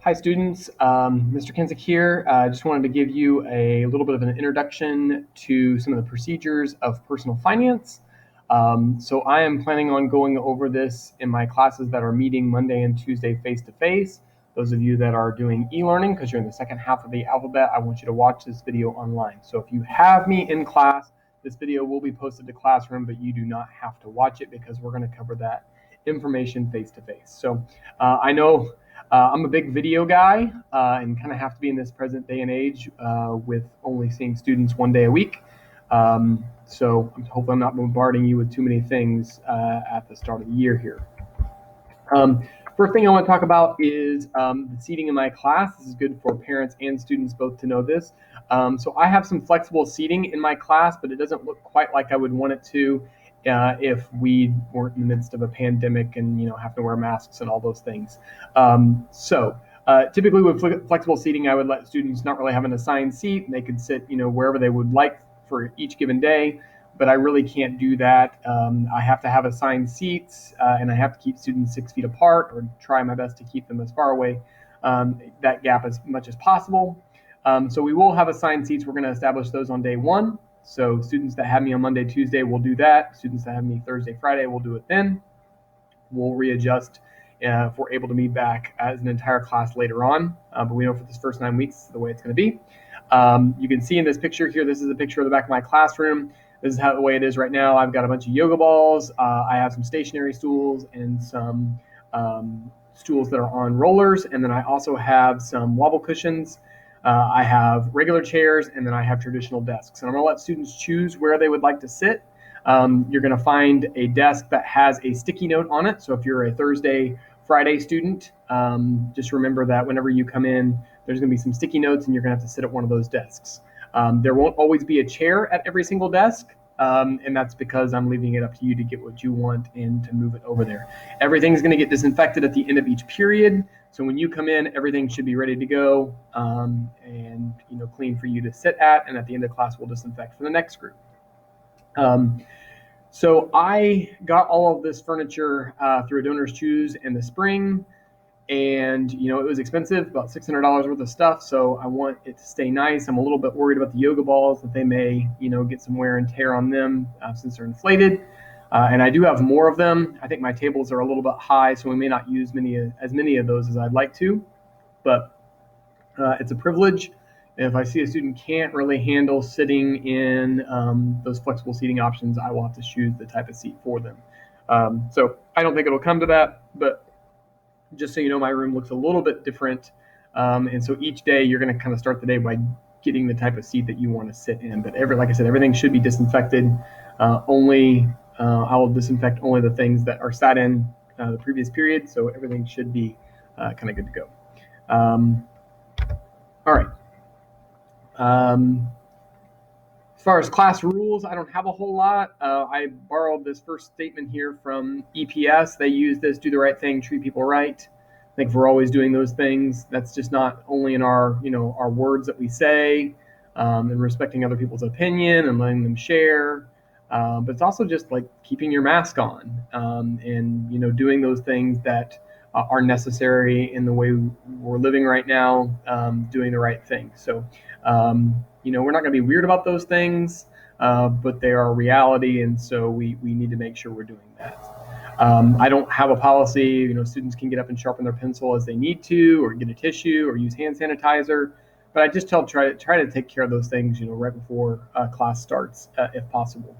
Hi, students. Mr. Kinsick here. I just wanted to give you a little bit of an introduction to some of the procedures of personal finance. So I am planning on going over this in my classes that are meeting Monday and Tuesday face-to-face. Those of you that are doing e-learning, because you're in the second half of the alphabet, I want you to watch this video online. So if you have me in class, this video will be posted to Classroom, but you do not have to watch it because we're going to cover that information face-to-face. So I know I'm a big video guy and kind of have to be in this present day and age with only seeing students one day a week. So I'm hoping I'm not bombarding you with too many things at the start of the year here. First thing I want to talk about is the seating in my class. This is good for parents and students both to know this. So I have some flexible seating in my class, but it doesn't look quite like I would want it to if we weren't in the midst of a pandemic and have to wear masks and all those things. Typically with flexible seating, I would let students not really have an assigned seat, and they could sit wherever they would like for each given day. But I really can't do that. I have to have assigned seats, and I have to keep students 6 feet apart, or try my best to keep them as far away that gap as much as possible. So we will have assigned seats. We're going to establish those on day one. So students that have me on Monday, Tuesday will do that. Students that have me Thursday, Friday will do it then. We'll readjust if we're able to meet back as an entire class later on. But we know for this first 9 weeks, the way it's going to be. You can see in this picture here, this is a picture of the back of my classroom. This is the way it is right now. I've got a bunch of yoga balls. I have some stationary stools and some stools that are on rollers. And then I also have some wobble cushions. I have regular chairs, and then I have traditional desks. And I'm going to let students choose where they would like to sit. You're going to find a desk that has a sticky note on it. So if you're a Thursday, Friday student, just remember that whenever you come in, there's going to be some sticky notes, and you're going to have to sit at one of those desks. There won't always be a chair at every single desk, and that's because I'm leaving it up to you to get what you want and to move it over there. Everything's going to get disinfected at the end of each period. So when you come in, everything should be ready to go and clean for you to sit at. And at the end of class, we'll disinfect for the next group. So I got all of this furniture through a Donor's Choose in the spring. And, it was expensive, about $600 worth of stuff. So I want it to stay nice. I'm a little bit worried about the yoga balls, that they may, get some wear and tear on them since they're inflated. And I do have more of them. I think my tables are a little bit high, so we may not use as many of those as I'd like to. But it's a privilege. And if I see a student can't really handle sitting in those flexible seating options, I will have to choose the type of seat for them. So I don't think it'll come to that, but just so you know, my room looks a little bit different. And so each day you're going to kind of start the day by getting the type of seat that you want to sit in. But like I said, everything should be disinfected. I will disinfect only the things that are sat in the previous period. So everything should be kind of good to go. All right. As far as class rules, I don't have a whole lot. I borrowed this first statement here from EPS. They use this: do the right thing, treat people right. I think if we're always doing those things, that's just not only in our words that we say, and respecting other people's opinion and letting them share, but it's also just like keeping your mask on, and doing those things that are necessary in the way we're living right now, doing the right thing. So, we're not going to be weird about those things, but they are a reality, and so we need to make sure we're doing that. I don't have a policy. Students can get up and sharpen their pencil as they need to, or get a tissue, or use hand sanitizer. But I just try to take care of those things, right before class starts, if possible.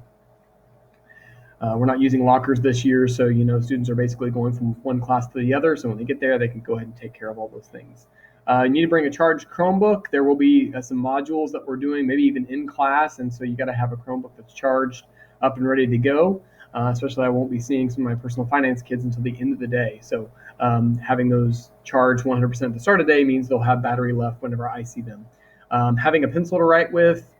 We're not using lockers this year, so students are basically going from one class to the other. So when they get there, they can go ahead and take care of all those things. You need to bring a charged Chromebook. There will be some modules that we're doing, maybe even in class, and so you got to have a Chromebook that's charged up and ready to go. Especially, I won't be seeing some of my personal finance kids until the end of the day. So having those charged 100% at the start of the day means they'll have battery left whenever I see them. Having a pencil to write with,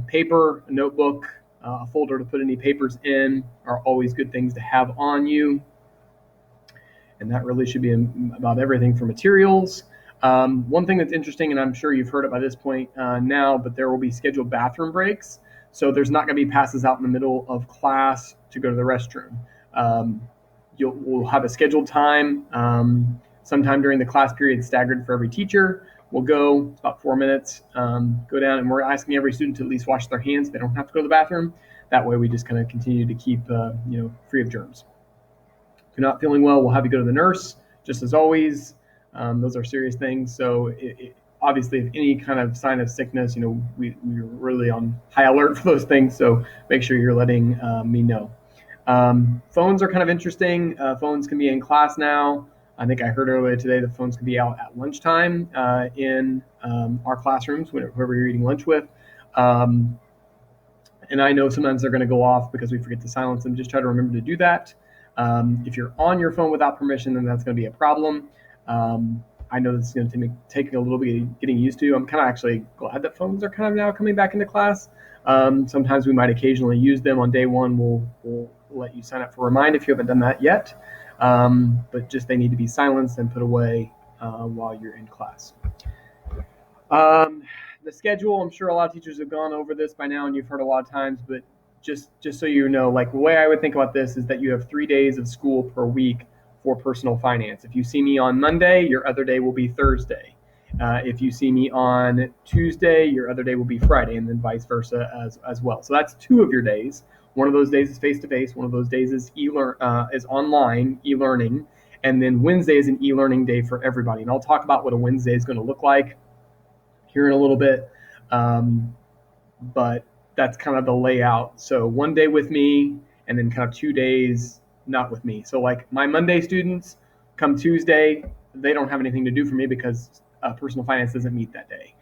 paper, a notebook, a folder to put any papers in are always good things to have on you. And that really should be about everything for materials. One thing that's interesting, and I'm sure you've heard it by this point now, but there will be scheduled bathroom breaks. So there's not going to be passes out in the middle of class to go to the restroom. We'll have a scheduled time. sometime during the class period, staggered for every teacher. We'll go, it's about 4 minutes, go down, and we're asking every student to at least wash their hands. They don't have to go to the bathroom. That way we just kind of continue to keep, free of germs. If you're not feeling well, we'll have you go to the nurse, just as always. Those are serious things. So obviously, if any kind of sign of sickness, we're really on high alert for those things. So make sure you're letting me know. Phones are kind of interesting. Phones can be in class now. I think I heard earlier today that phones can be out at lunchtime in our classrooms, whoever you're eating lunch with. And I know sometimes they're going to go off because we forget to silence them. Just try to remember to do that. If you're on your phone without permission, then that's going to be a problem. I know this is going to take a little bit getting used to. I'm kind of actually glad that phones are kind of now coming back into class. Sometimes we might occasionally use them on day one. We'll let you sign up for Remind if you haven't done that yet. But just they need to be silenced and put away while you're in class. The schedule, I'm sure a lot of teachers have gone over this by now and you've heard a lot of times, but just so you know, like the way I would think about this is that you have 3 days of school per week for personal finance. If you see me on Monday, your other day will be Thursday. If you see me on Tuesday, your other day will be Friday, and then vice versa as well. So that's 2 of your days. One of those days is face-to-face. One of those days is is online e-learning, and then Wednesday is an e-learning day for everybody. And I'll talk about what a Wednesday is going to look like here in a little bit, but that's kind of the layout. So 1 day with me, and then kind of 2 days not with me. So like my Monday students, come Tuesday, they don't have anything to do for me because personal finance doesn't meet that day.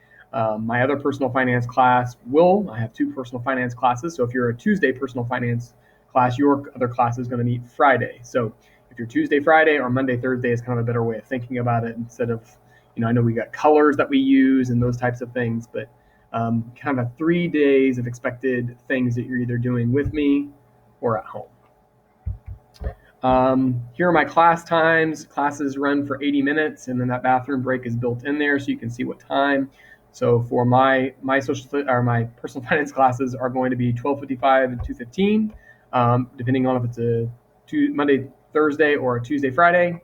My other personal finance class will. I have 2 personal finance classes. So if you're a Tuesday personal finance class, your other class is going to meet Friday. So if you're Tuesday, Friday, or Monday, Thursday is kind of a better way of thinking about it instead of, I know we got colors that we use and those types of things, but kind of 3 days of expected things that you're either doing with me or at home. Here are my class times. Classes run for 80 minutes, and then that bathroom break is built in there, so you can see what time. So for my personal finance classes are going to be 12:55 and 2:15, depending on if it's a Monday, Thursday, or a Tuesday, Friday.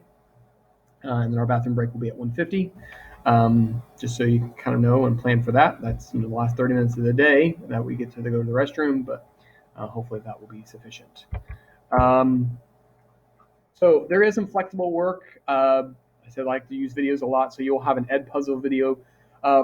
And then our bathroom break will be at 1:50. Just so you can kind of know and plan for that. That's the last 30 minutes of the day that we get to go to the restroom, but hopefully that will be sufficient. So there is some flexible work. I like to use videos a lot, so you'll have an Edpuzzle video,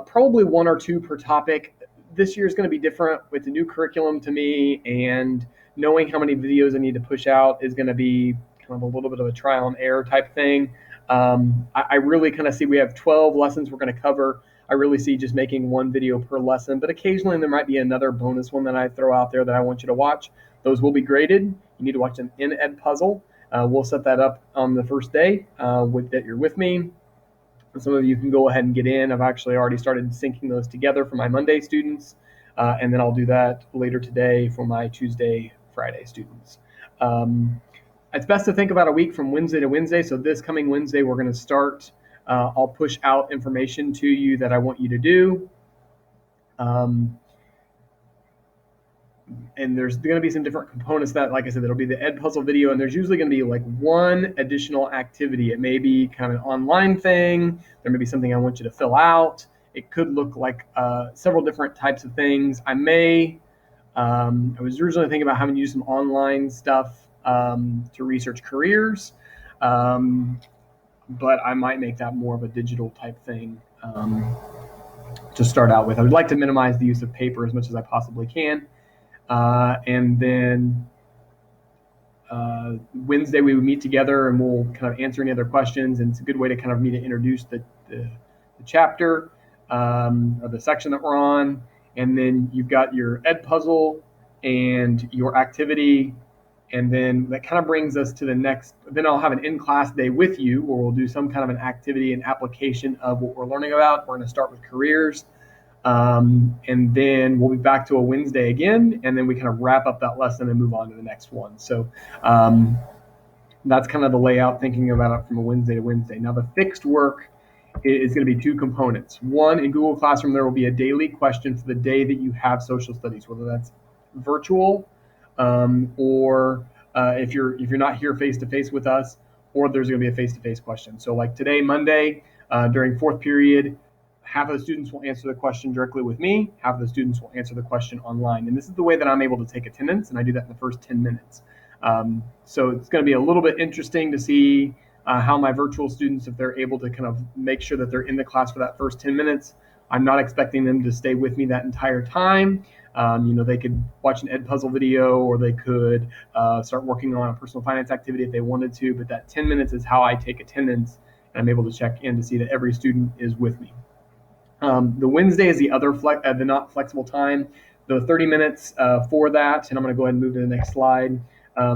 probably 1 or 2 per topic. This year is going to be different with the new curriculum to me, and knowing how many videos I need to push out is going to be kind of a little bit of a trial and error type thing. I really kind of see we have 12 lessons we're going to cover. I really see just making 1 video per lesson, but occasionally there might be another bonus one that I throw out there that I want you to watch. Those will be graded. You need to watch them in Edpuzzle. We'll set that up on the first day that you're with me. And some of you can go ahead and get in. I've actually already started syncing those together for my Monday students, and then I'll do that later today for my Tuesday, Friday students. It's best to think about a week from Wednesday to Wednesday. So this coming Wednesday, we're going to start. I'll push out information to you that I want you to do. And there's going to be some different components that, like I said, there'll be the Edpuzzle video, and there's usually going to be like 1 additional activity. It may be kind of an online thing. There may be something I want you to fill out. It could look like several different types of things. I was originally thinking about having you do some online stuff to research careers, but I might make that more of a digital type thing to start out with. I would like to minimize the use of paper as much as I possibly can. And then Wednesday we would meet together and we'll kind of answer any other questions. And it's a good way to kind of me to introduce the chapter or the section that we're on. And then you've got your Edpuzzle and your activity. And then that kind of brings us to the next. Then I'll have an in-class day with you where we'll do some kind of an activity and application of what we're learning about. We're going to start with careers. And then we'll be back to a Wednesday again, and then we kind of wrap up that lesson and move on to the next one. So that's kind of the layout, thinking about it from a Wednesday to Wednesday. Now the fixed work is going to be 2 components. 1, in Google Classroom, there will be a daily question for the day that you have social studies, whether that's virtual or if you're not here face to face with us, or there's going to be a face-to-face question. So like today, Monday, during fourth period, half of the students will answer the question directly with me, half of the students will answer the question online. And this is the way that I'm able to take attendance, and I do that in the first 10 minutes. So it's going to be a little bit interesting to see how my virtual students, if they're able to kind of make sure that they're in the class for that first 10 minutes. I'm not expecting them to stay with me that entire time. They could watch an Edpuzzle video, or they could start working on a personal finance activity if they wanted to, but that 10 minutes is how I take attendance, and I'm able to check in to see that every student is with me. The Wednesday is the other the not flexible time, the 30 minutes for that, and I'm going to go ahead and move to the next slide.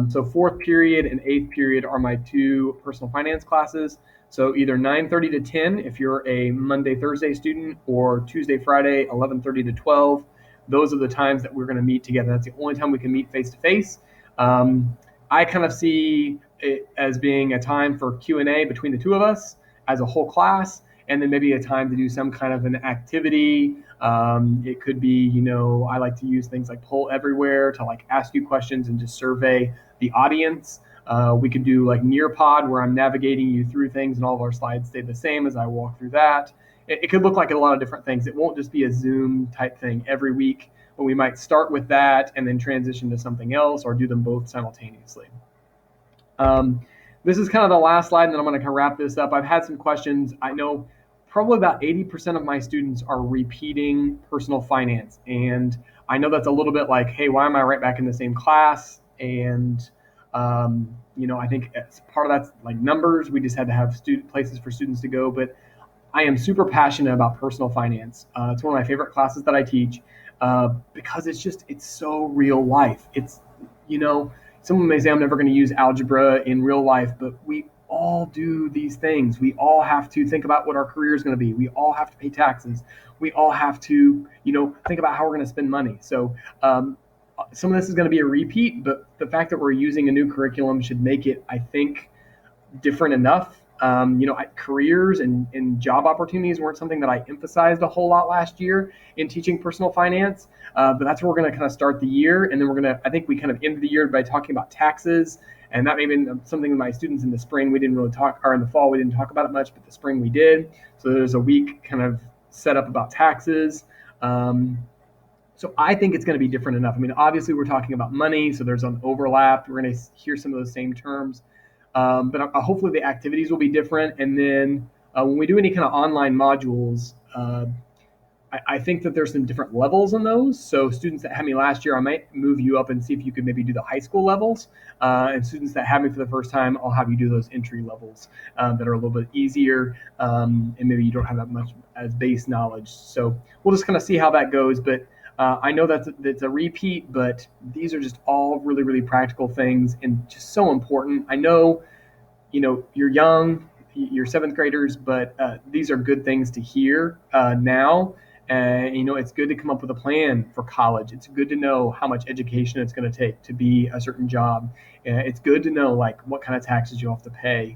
So fourth period and eighth period are my two personal finance classes. So either 9:30 to 10 if you're a Monday, Thursday student, or Tuesday, Friday, 11:30 to 12. Those are the times that we're going to meet together. That's the only time we can meet face to face. I kind of see it as being a time for Q&A between the two of us as a whole class, and then maybe a time to do some kind of an activity. It could be, I like to use things like Poll Everywhere to like ask you questions and just survey the audience. We could do like Nearpod, where I'm navigating you through things and all of our slides stay the same as I walk through that. It could look like a lot of different things. It won't just be a Zoom type thing every week, but we might start with that and then transition to something else, or do them both simultaneously. This is kind of the last slide, and then I'm going to kind of wrap this up. I've had some questions. I know probably about 80% of my students are repeating personal finance. And I know that's a little bit like, hey, why am I right back in the same class? And, I think as part of that's like numbers. We just had to have places for students to go. But I am super passionate about personal finance. It's one of my favorite classes that I teach because it's so real life. Someone may say I'm never going to use algebra in real life, but we all do these things. We all have to think about what our career is going to be. We all have to pay taxes. We all have to, think about how we're going to spend money. So some of this is going to be a repeat, but the fact that we're using a new curriculum should make it, I think, different enough. Careers and job opportunities weren't something that I emphasized a whole lot last year in teaching personal finance, but that's where we're going to kind of start the year. And then I think we kind of end the year by talking about taxes. And that may have been something with my students in the spring. We didn't really talk, or in the fall, we didn't talk about it much, but the spring we did. So there's a week kind of set up about taxes. So I think it's going to be different enough. I mean, obviously we're talking about money, so there's an overlap. We're going to hear some of those same terms. But hopefully the activities will be different. And then when we do any kind of online modules, I think that there's some different levels in those. So students that had me last year, I might move you up and see if you could maybe do the high school levels. And students that have me for the first time, I'll have you do those entry levels that are a little bit easier. And maybe you don't have that much as base knowledge. So we'll just kind of see how that goes. But I know that's a repeat, but these are just all really, really practical things and just so important. I know, you're young, you're seventh graders, but these are good things to hear now. And, it's good to come up with a plan for college. It's good to know how much education it's going to take to be a certain job. It's good to know, like, what kind of taxes you have to pay.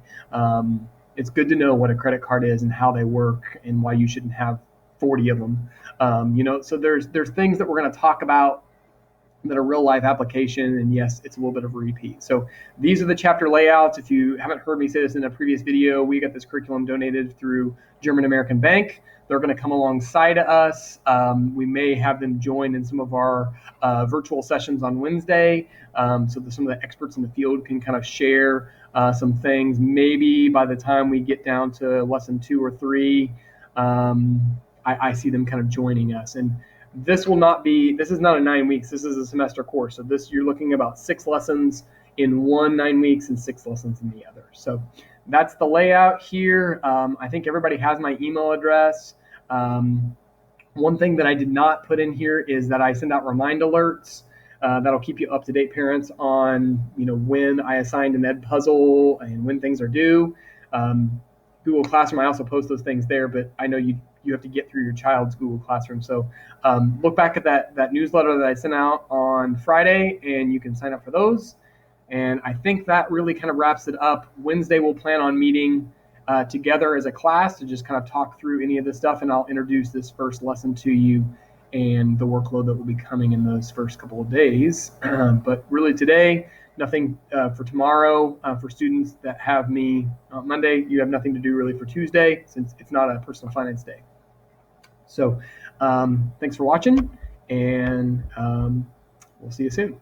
It's good to know what a credit card is and how they work and why you shouldn't have 40 of them. So there's things that we're going to talk about that are real life application, and yes, it's a little bit of a repeat. So these are the chapter layouts. If you haven't heard me say this in a previous video, we got this curriculum donated through German American Bank. They're going to come alongside us. We may have them join in some of our virtual sessions on Wednesday, so that some of the experts in the field can kind of share some things. Maybe by the time we get down to lesson 2 or 3, I see them kind of joining us. And this is not a 9 weeks. This is a semester course. So you're looking about 6 lessons in 9 weeks and 6 lessons in the other. So that's the layout here. I think everybody has my email address. One thing that I did not put in here is that I send out remind alerts. That'll keep you up to date, parents, on when I assigned an Edpuzzle and when things are due. Google Classroom, I also post those things there, but I know you have to get through your child's Google Classroom. So look back at that newsletter that I sent out on Friday, and you can sign up for those. And I think that really kind of wraps it up. Wednesday, we'll plan on meeting together as a class to just kind of talk through any of this stuff, and I'll introduce this first lesson to you and the workload that will be coming in those first couple of days. But really today, Nothing for tomorrow for students that have me Monday. You have nothing to do really for Tuesday since it's not a personal finance day. So thanks for watching, and we'll see you soon.